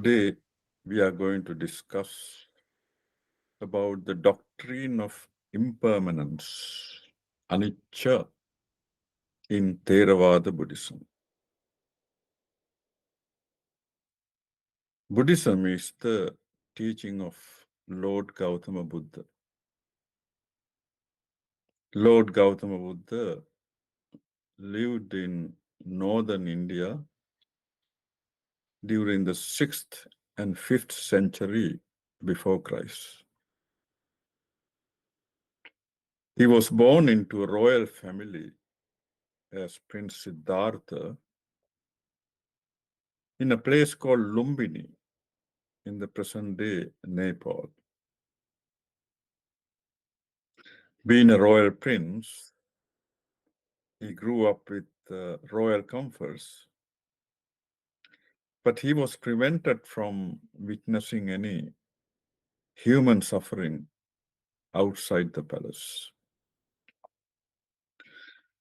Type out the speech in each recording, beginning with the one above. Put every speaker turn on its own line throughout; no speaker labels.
Today, we are going to discuss about the doctrine of impermanence, anicca, in Theravada Buddhism. Buddhism is the teaching of Lord Gautama Buddha. Lord Gautama Buddha lived in northern India during the 6th and 5th century before Christ. He was born into a royal family as Prince Siddhartha in a place called Lumbini in the present-day Nepal. Being a royal prince, he grew up with royal comforts, but he was prevented from witnessing any human suffering outside the palace.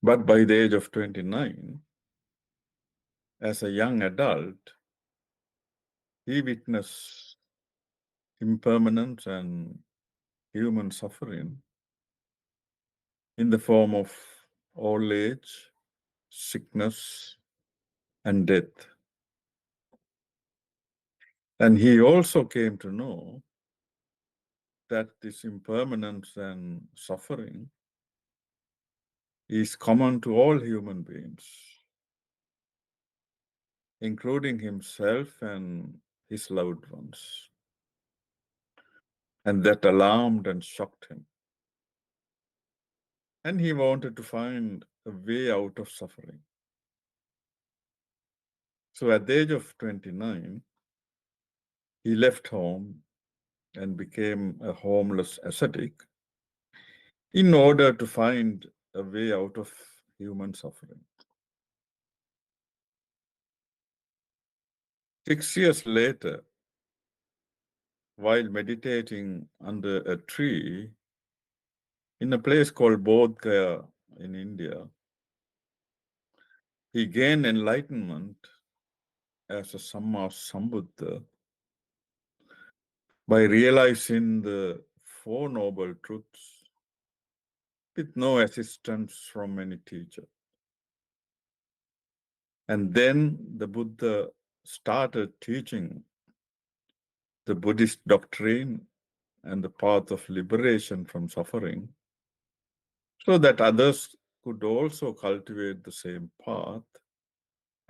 But by the age of 29, as a young adult, he witnessed impermanence and human suffering in the form of old age, sickness, and death. And he also came to know that this impermanence and suffering is common to all human beings, including himself and his loved ones. And that alarmed and shocked him. And he wanted to find a way out of suffering. So at the age of 29, he left home and became a homeless ascetic in order to find a way out of human suffering. 6 years later, while meditating under a tree in a place called Bodh Gaya in India, he gained enlightenment as a Samma Sambuddha by realizing the Four Noble Truths with no assistance from any teacher. And then the Buddha started teaching the Buddhist doctrine and the path of liberation from suffering so that others could also cultivate the same path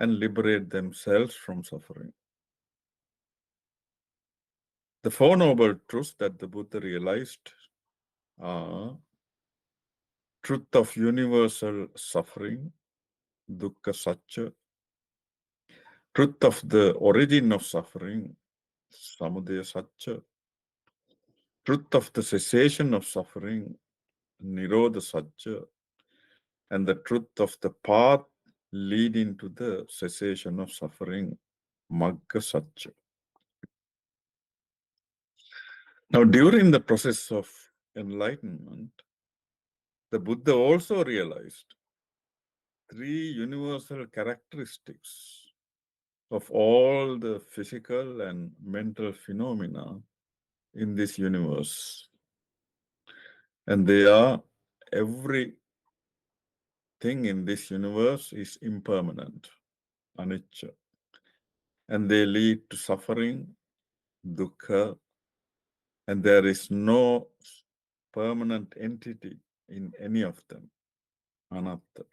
and liberate themselves from suffering. The Four Noble Truths that the Buddha realized are truth of universal suffering, dukkha satcha, truth of the origin of suffering, samudaya satcha, truth of the cessation of suffering, nirodha satcha, and the truth of the path leading to the cessation of suffering, magga satcha. Now, during the process of enlightenment, the Buddha also realized three universal characteristics of all the physical and mental phenomena in this universe. And they are everything in this universe is impermanent, anicca. And they lead to suffering, dukkha, and there is no permanent entity in any of them, anatta.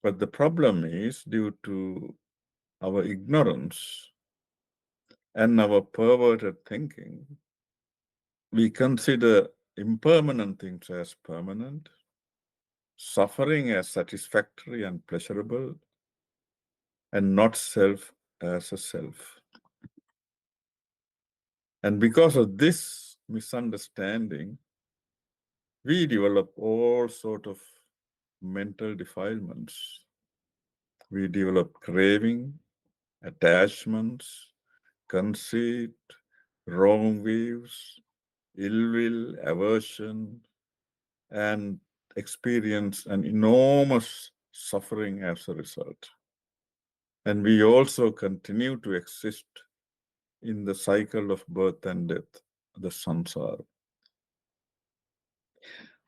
But the problem is due to our ignorance and our perverted thinking, we consider impermanent things as permanent, suffering as satisfactory and pleasurable, and not self as a self. And because of this misunderstanding, we develop all sort of mental defilements. We develop craving, attachments, conceit, wrong views, ill will, aversion, and experience an enormous suffering as a result. And we also continue to exist in the cycle of birth and death, the samsara.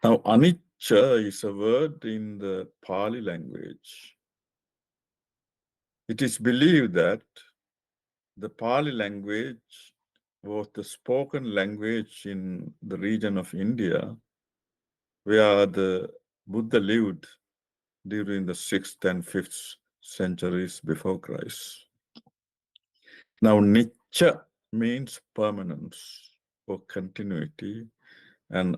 Now, anicca is a word in the Pali language. It is believed that the Pali language was the spoken language in the region of India where the Buddha lived during the 6th and 5th centuries before Christ. Now, nicca means permanence or continuity, and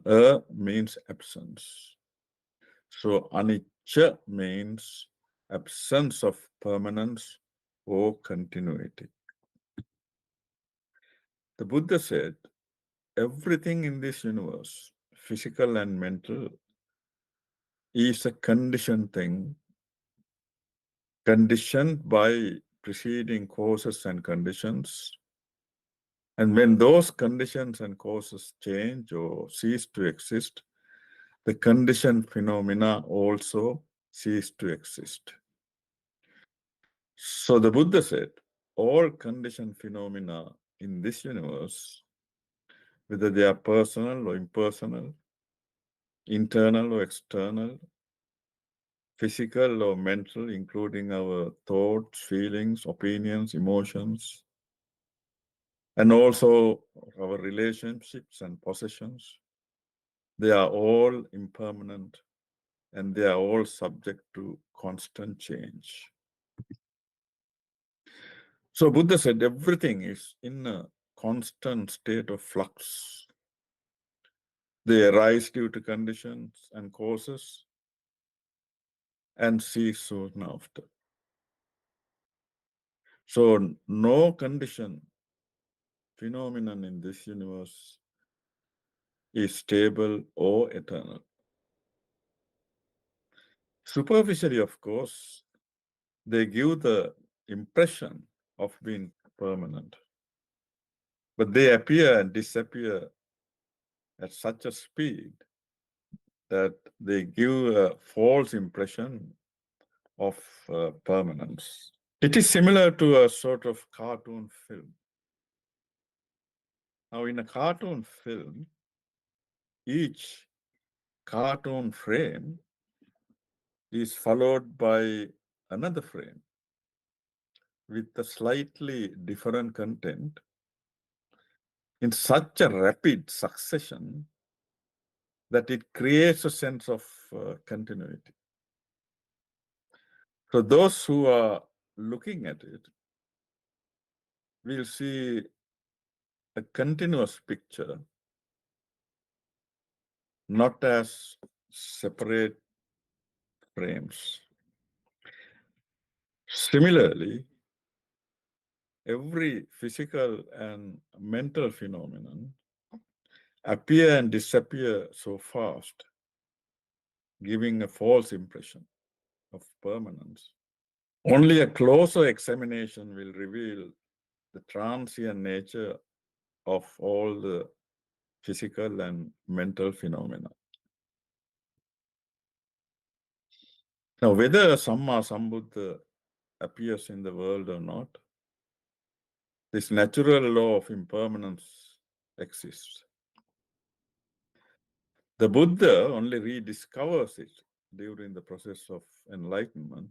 means absence. So, anicca means absence of permanence or continuity. The Buddha said, everything in this universe, physical and mental, is a conditioned thing, conditioned by preceding causes and conditions. And when those conditions and causes change or cease to exist, the conditioned phenomena also cease to exist. So the Buddha said, all conditioned phenomena in this universe, whether they are personal or impersonal, internal or external, physical or mental, including our thoughts, feelings, opinions, emotions, and also our relationships and possessions, they are all impermanent and they are all subject to constant change. So Buddha said everything is in a constant state of flux. They arise due to conditions and causes and cease soon after. So no condition, phenomenon in this universe is stable or eternal. Superficially, of course, they give the impression of being permanent, but they appear and disappear at such a speed that they give a false impression of permanence. It is similar to a sort of cartoon film. Now, in a cartoon film, each cartoon frame is followed by another frame with a slightly different content in such a rapid succession that it creates a sense of continuity. So those who are looking at it will see a continuous picture, not as separate frames. Similarly, every physical and mental phenomenon appear and disappear so fast, giving a false impression of permanence. Only a closer examination will reveal the transient nature of all the physical and mental phenomena. Now, whether Samma Sambuddha appears in the world or not, this natural law of impermanence exists. The Buddha only rediscovers it during the process of enlightenment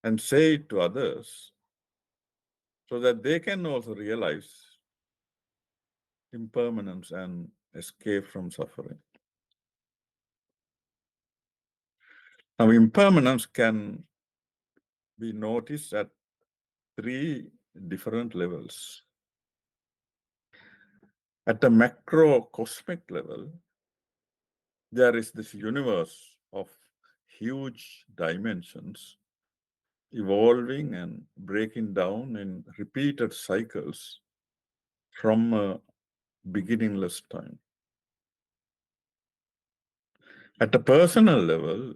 and say it to others so that they can also realize impermanence and escape from suffering. Now, impermanence can be noticed at three different levels. At the macrocosmic level, there is this universe of huge dimensions evolving and breaking down in repeated cycles from a beginningless time. At a personal level,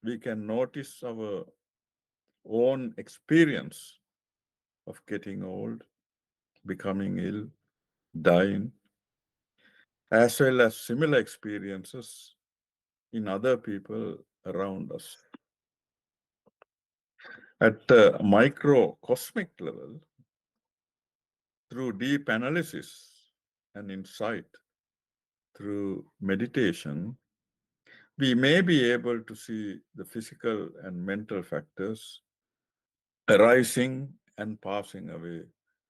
we can notice our own experience of getting old, becoming ill, dying, as well as similar experiences in other people around us. At the microcosmic level, through deep analysis and insight, through meditation, we may be able to see the physical and mental factors arising and passing away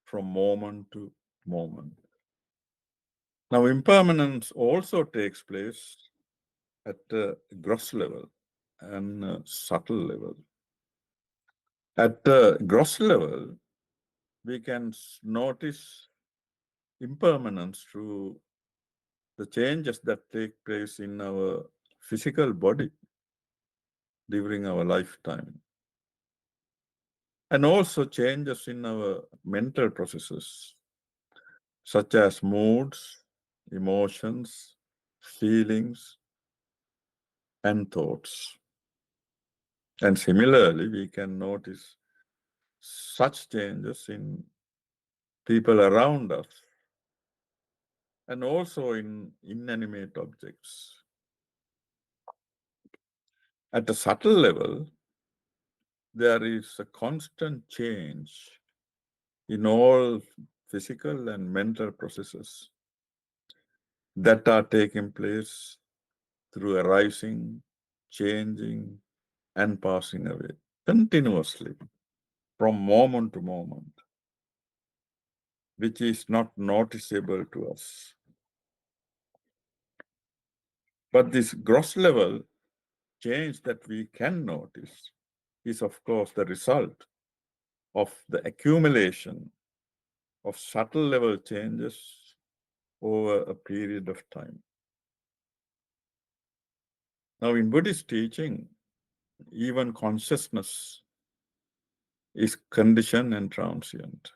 from moment to moment. Now, impermanence also takes place at the gross level and subtle level. At the gross level, we can notice impermanence through the changes that take place in our physical body during our lifetime, and also changes in our mental processes, such as moods, emotions, feelings, and thoughts. And similarly, we can notice such changes in people around us and also in inanimate objects. At a subtle level, there is a constant change in all physical and mental processes that are taking place through arising, changing, and passing away continuously from moment to moment, which is not noticeable to us. But this gross level change that we can notice is, of course, the result of the accumulation of subtle level changes over a period of time. Now, in Buddhist teaching, even consciousness is conditioned and transient.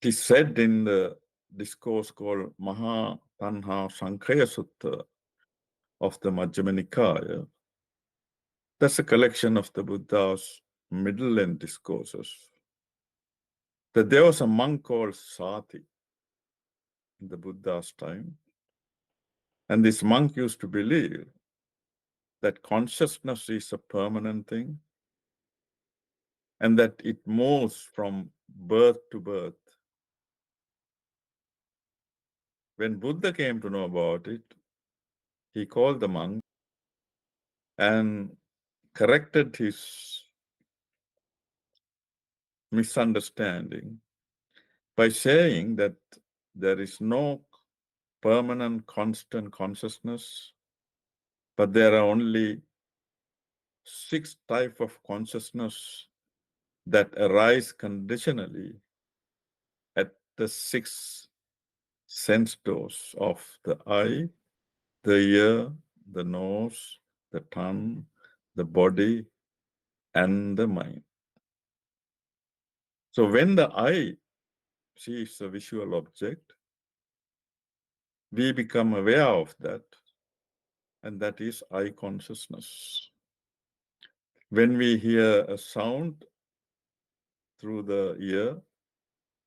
It is said in the discourse called Maha Tanha Sankhya Sutta of the Majjhima Nikaya. That's a collection of the Buddha's middle-length discourses. That there was a monk called Sati in the Buddha's time, and this monk used to believe that consciousness is a permanent thing and that it moves from birth to birth. When Buddha came to know about it, he called the monk and corrected his misunderstanding by saying that there is no permanent, constant consciousness, but there are only 6 types of consciousness that arise conditionally at the 6 sense doors of the eye, the ear, the nose, the tongue, the body, and the mind. So when the eye sees a visual object, we become aware of that, and that is eye consciousness. When we hear a sound through the ear,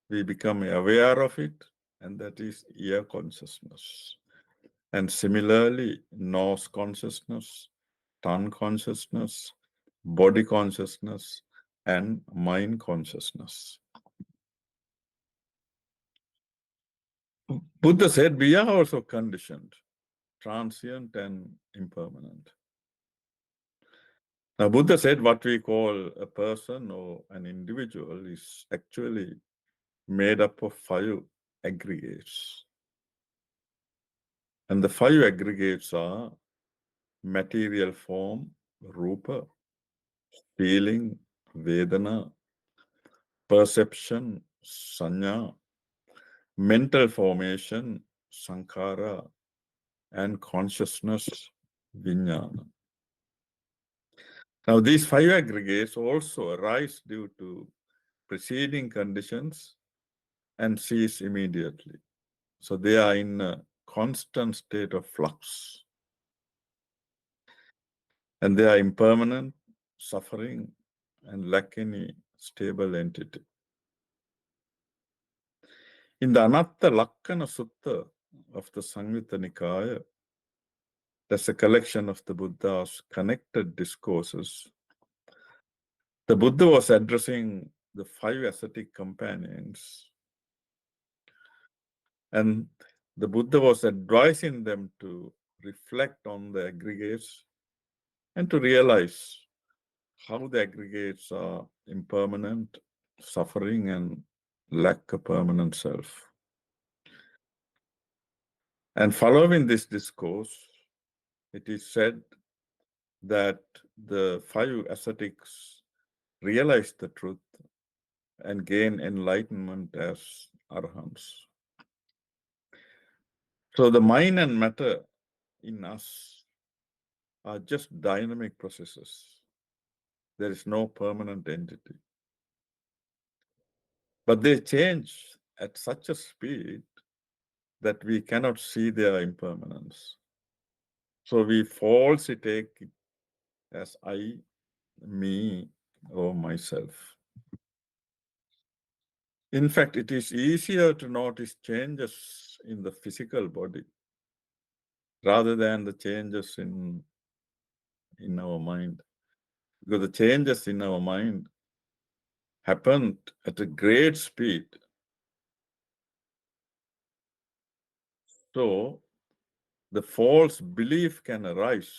we become aware of it, and that is ear consciousness. And similarly, nose consciousness, tongue consciousness, body consciousness, and mind consciousness. Buddha said we are also conditioned, transient and impermanent. Now, Buddha said what we call a person or an individual is actually made up of 5 aggregates. And the 5 aggregates are material form, rupa, feeling, vedana, perception, sanya, mental formation, sankhara, and consciousness, vijnana. Now, these 5 aggregates also arise due to preceding conditions and cease immediately. So they are in a constant state of flux. And they are impermanent, suffering, and lack any stable entity. In the Anatta Lakkana Sutta of the Samyutta Nikaya, That's a collection of the Buddha's connected discourses. The Buddha was addressing the 5 ascetic companions, and the Buddha was advising them to reflect on the aggregates and to realize how the aggregates are impermanent, suffering, and lack a permanent self. And following this discourse, it is said that the 5 ascetics realized the truth and gain enlightenment as arahants. So the mind and matter in us are just dynamic processes. There is no permanent entity. But they change at such a speed that we cannot see their impermanence. So we falsely take it as I, me, or myself. In fact, it is easier to notice changes in the physical body rather than the changes in our mind. Because the changes in our mind happened at a great speed. So the false belief can arise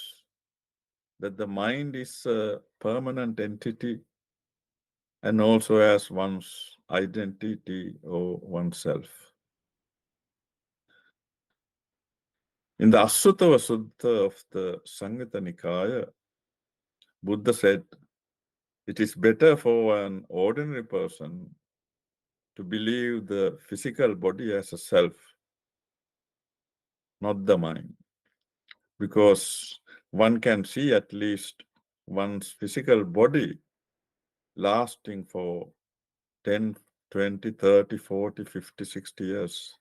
that the mind is a permanent entity and also has one's identity or oneself. In the Asuttava Sutta of the Samyutta Nikaya, Buddha said, it is better for an ordinary person to believe the physical body as a self, not the mind, because one can see at least one's physical body lasting for 10, 20, 30, 40, 50, 60 years,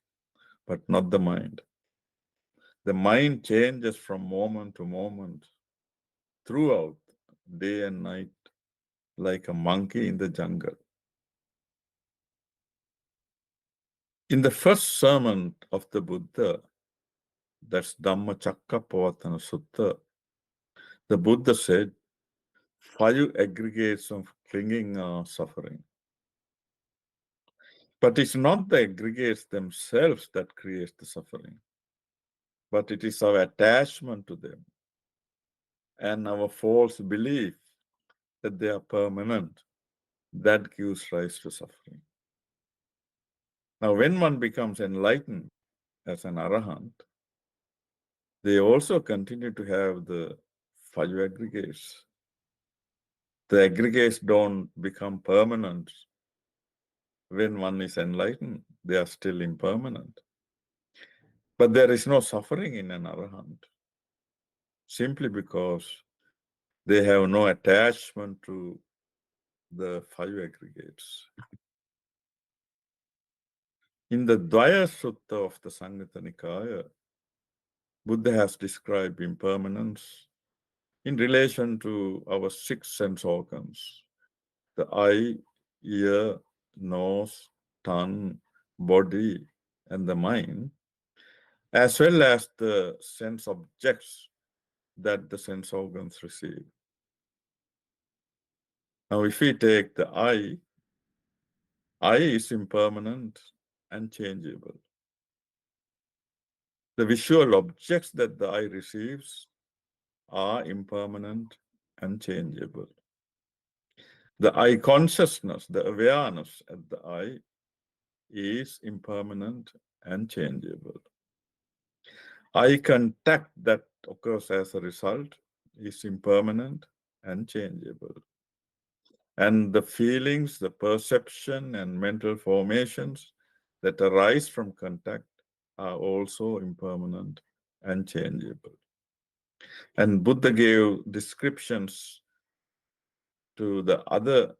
but not the mind. The mind changes from moment to moment throughout, day and night, like a monkey in the jungle. In the first sermon of the Buddha, that's Dhammacakkappavattana Sutta, the Buddha said, 5 aggregates of clinging are suffering. But it's not the aggregates themselves that creates the suffering, but it is our attachment to them and our false belief that they are permanent that gives rise to suffering. Now, when one becomes enlightened as an arahant, they also continue to have the 5 aggregates. The aggregates don't become permanent when one is enlightened. They are still impermanent. But there is no suffering in an arahant, simply because they have no attachment to the 5 aggregates. In the Dvaya Sutta of the Samyutta Nikaya, Buddha has described impermanence in relation to our 6 sense organs, the eye, ear, nose, tongue, body, and the mind, as well as the sense objects that the sense organs receive. Now, if we take the eye is impermanent and changeable. The visual objects that the eye receives are impermanent and changeable. The eye consciousness, the awareness at the eye, is impermanent and changeable. Eye contact that occurs as a result is impermanent and changeable. And the feelings, the perception, and mental formations that arise from contact are also impermanent and changeable. And Buddha gave descriptions to the other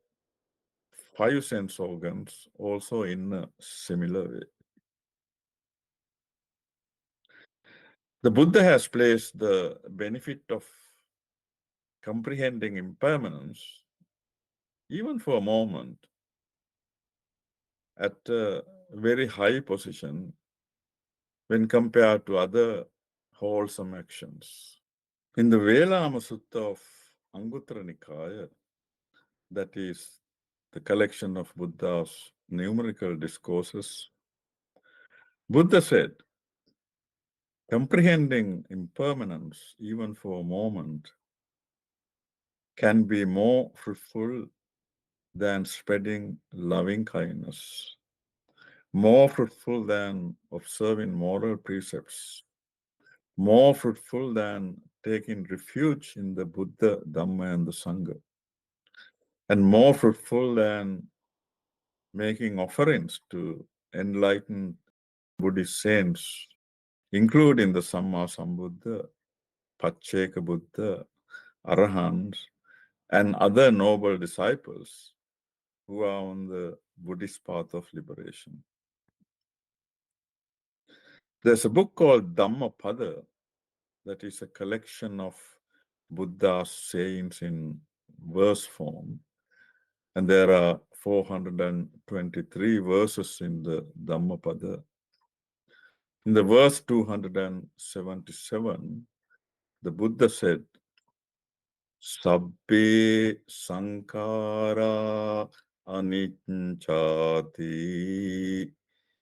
5 sense organs also in a similar way. The Buddha has placed the benefit of comprehending impermanence, even for a moment, at a very high position when compared to other wholesome actions. In the Velama Sutta of Anguttara Nikaya, that is the collection of Buddha's numerical discourses, Buddha said, comprehending impermanence, even for a moment, can be more fruitful than spreading loving kindness, more fruitful than observing moral precepts, more fruitful than taking refuge in the Buddha, Dhamma, and the Sangha, and more fruitful than making offerings to enlightened Buddhist saints, including the Samma Sambuddha, Pacceka Buddha, Arahants, and other noble disciples who are on the Buddhist path of liberation. There's a book called Dhammapada that is a collection of Buddha's sayings in verse form. And there are 423 verses in the Dhammapada. In the verse 277, the Buddha said, Sabbe Sankara Anicchati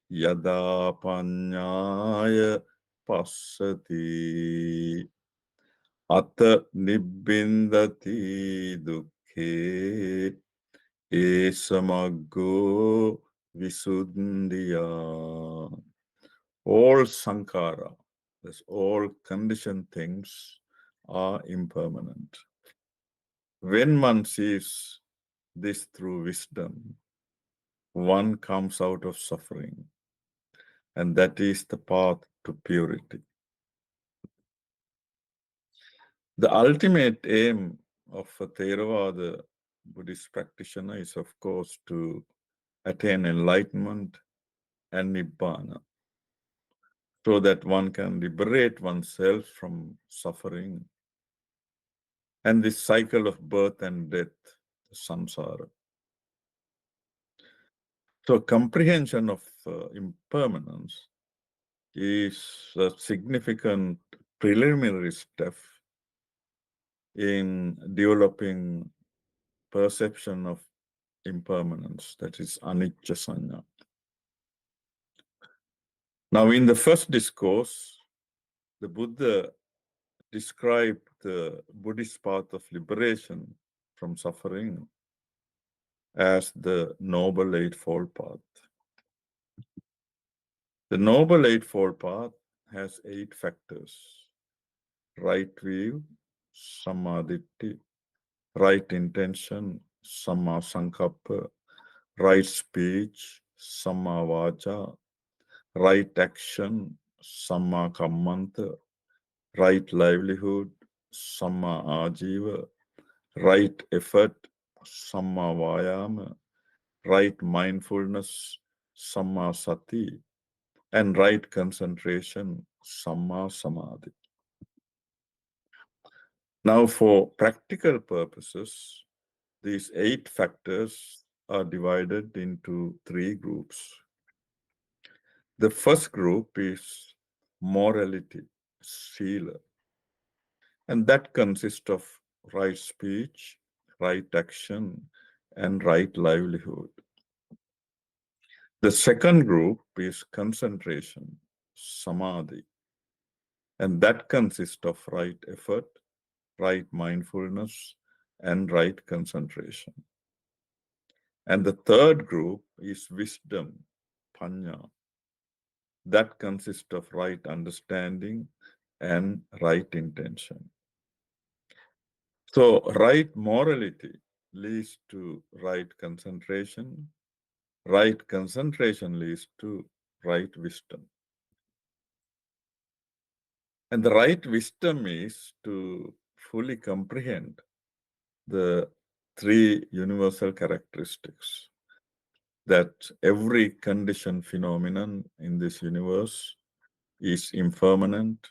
Yada Panyaya Passati Ata Nibbindati Dukkhe Esamaggo Visuddhiya. All sankhara, that's all conditioned things, are impermanent. When one sees this through wisdom, one comes out of suffering, and that is the path to purity. The ultimate aim of a Theravada Buddhist practitioner is, of course, to attain enlightenment and Nibbana, so that one can liberate oneself from suffering and this cycle of birth and death, samsara. So comprehension of impermanence is a significant preliminary step in developing perception of impermanence, that is anicca sanya. Now, in the first discourse, the Buddha described the Buddhist path of liberation from suffering as the Noble Eightfold Path. The Noble Eightfold Path has 8 factors: right view, samadhi, right intention, samma sankappa, right speech, samma vacha, right action, samma kammanta, right livelihood, samma ajiva, right effort, samma vayama, right mindfulness, samma sati, and right concentration, samma samadhi. Now, for practical purposes, these 8 factors are divided into 3 groups. The first group is morality, sila, and that consists of right speech, right action, and right livelihood. The second group is concentration, samadhi, and that consists of right effort, right mindfulness, and right concentration. And the third group is wisdom, panya, that consists of right understanding and right intention. So, right morality leads to right concentration leads to right wisdom. And the right wisdom is to fully comprehend the 3 universal characteristics, that every conditioned phenomenon in this universe is impermanent,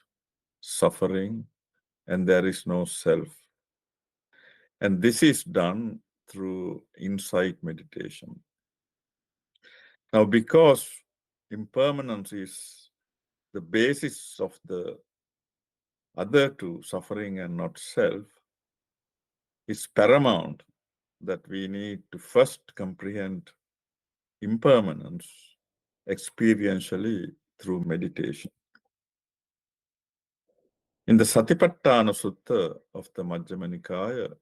suffering, and there is no self. And this is done through insight meditation. Now, because impermanence is the basis of the other to suffering and not self, is paramount that we need to first comprehend impermanence experientially through meditation. In the Satipatthana Sutta of the Majjhima Nikaya,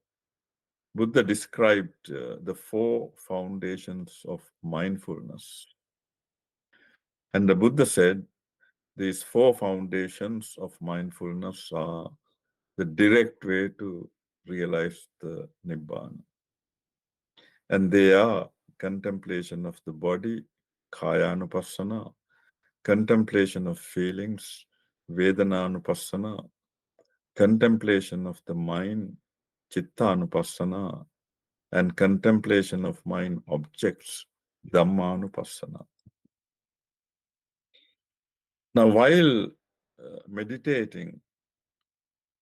Buddha described the 4 foundations of mindfulness. And the Buddha said, these 4 foundations of mindfulness are the direct way to realize the Nibbana. And they are contemplation of the body, Kaya-anupassana, contemplation of feelings, Vedana-anupassana, contemplation of the mind, Chitta-anupassana, and contemplation of mind objects, Dhamma-anupassana. Now, while meditating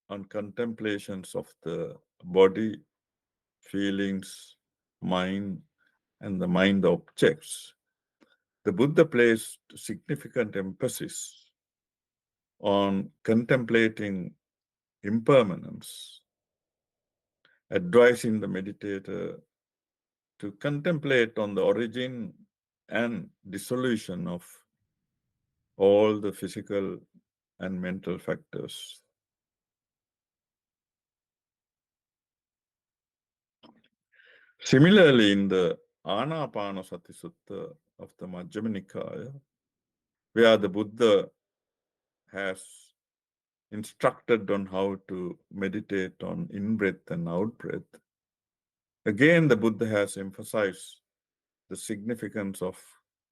on contemplations of the body, feelings, mind, and the mind objects, the Buddha placed significant emphasis on contemplating impermanence, advising the meditator to contemplate on the origin and dissolution of all the physical and mental factors. Similarly, in the Anapanasati Sutta of the Majjhima Nikaya, where the Buddha has instructed on how to meditate on in-breath and out-breath, again the Buddha has emphasized the significance of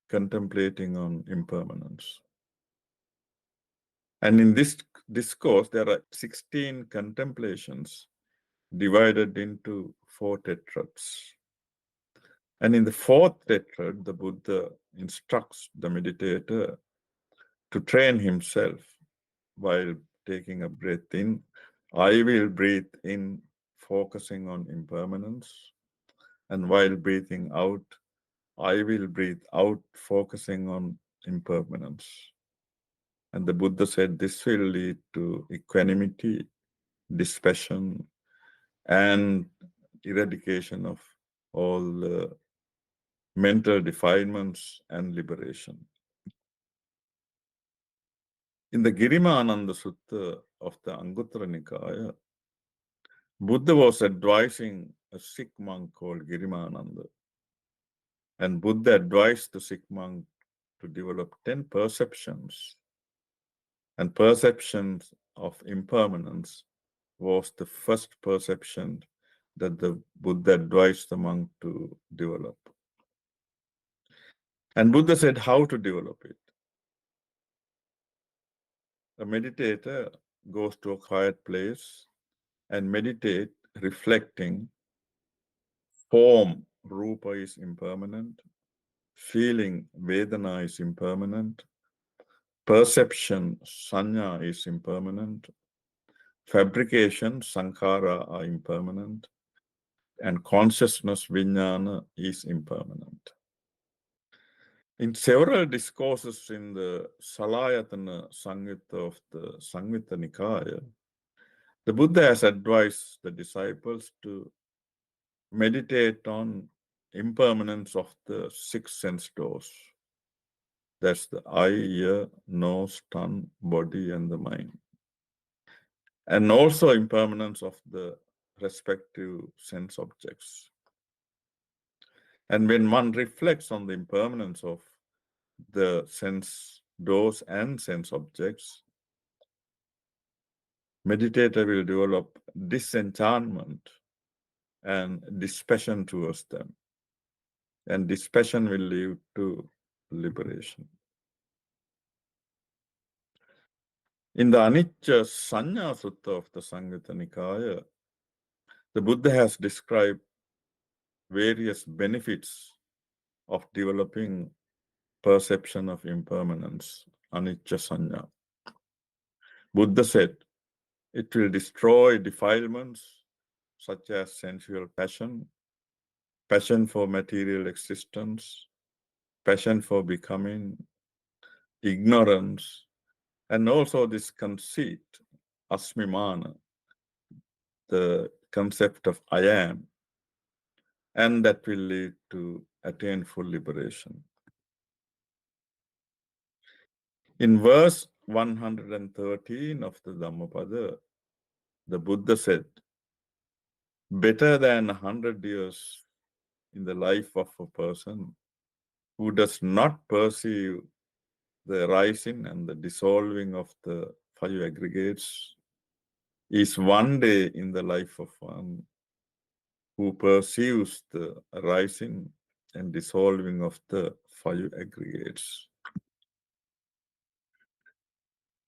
contemplating on impermanence. And in this discourse, there are 16 contemplations divided into 4 tetrads. And in the 4th tetrad, the Buddha instructs the meditator to train himself while taking a breath in. I will breathe in, focusing on impermanence. And while breathing out, I will breathe out, focusing on impermanence. And the Buddha said this will lead to equanimity, dispassion, and eradication of all the mental defilements and liberation. In the Girimananda Sutta of the Anguttara Nikaya, Buddha was advising a Sikh monk called Girimananda. And Buddha advised the Sikh monk to develop 10 perceptions. And perceptions of impermanence was the first perception that the Buddha advised the monk to develop. And Buddha said how to develop it. A meditator goes to a quiet place and meditate, reflecting form, rupa is impermanent, feeling, vedana is impermanent, perception, sanya is impermanent, fabrication, sankhara are impermanent, and consciousness, vijnana, is impermanent. In several discourses in the Salayatana Samyutta of the Samyutta Nikaya, the Buddha has advised the disciples to meditate on impermanence of the 6 sense doors. That's the eye, ear, nose, tongue, body, and the mind. And also impermanence of the respective sense objects. And when one reflects on the impermanence of the sense doors and sense objects, meditator will develop disenchantment and dispassion towards them. And dispassion will lead to liberation. In the Anicca Sanya Sutta of the Samyutta Nikaya, the Buddha has described various benefits of developing perception of impermanence, anicca sanya. Buddha said, it will destroy defilements such as sensual passion, passion for material existence, passion for becoming, ignorance, and also this conceit asmimana, the concept of I am, and that will lead to attain full liberation. In verse 113 of the Dhammapada, the Buddha said, better than 100 years in the life of a person who does not perceive the rising and the dissolving of the five aggregates is one day in the life of one who perceives the rising and dissolving of the five aggregates.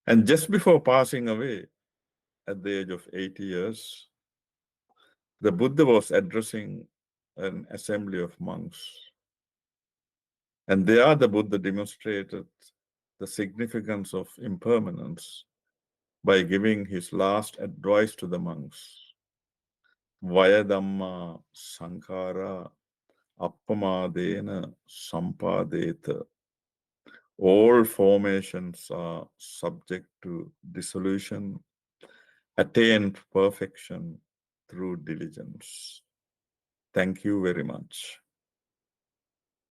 And just before passing away, at the age of 80 years, the Buddha was addressing an assembly of monks. And there the Buddha demonstrated the significance of impermanence by giving his last advice to the monks. Vayadamma sankara appamadena sampadeta. All formations are subject to dissolution, attained perfection through diligence. Thank you very much.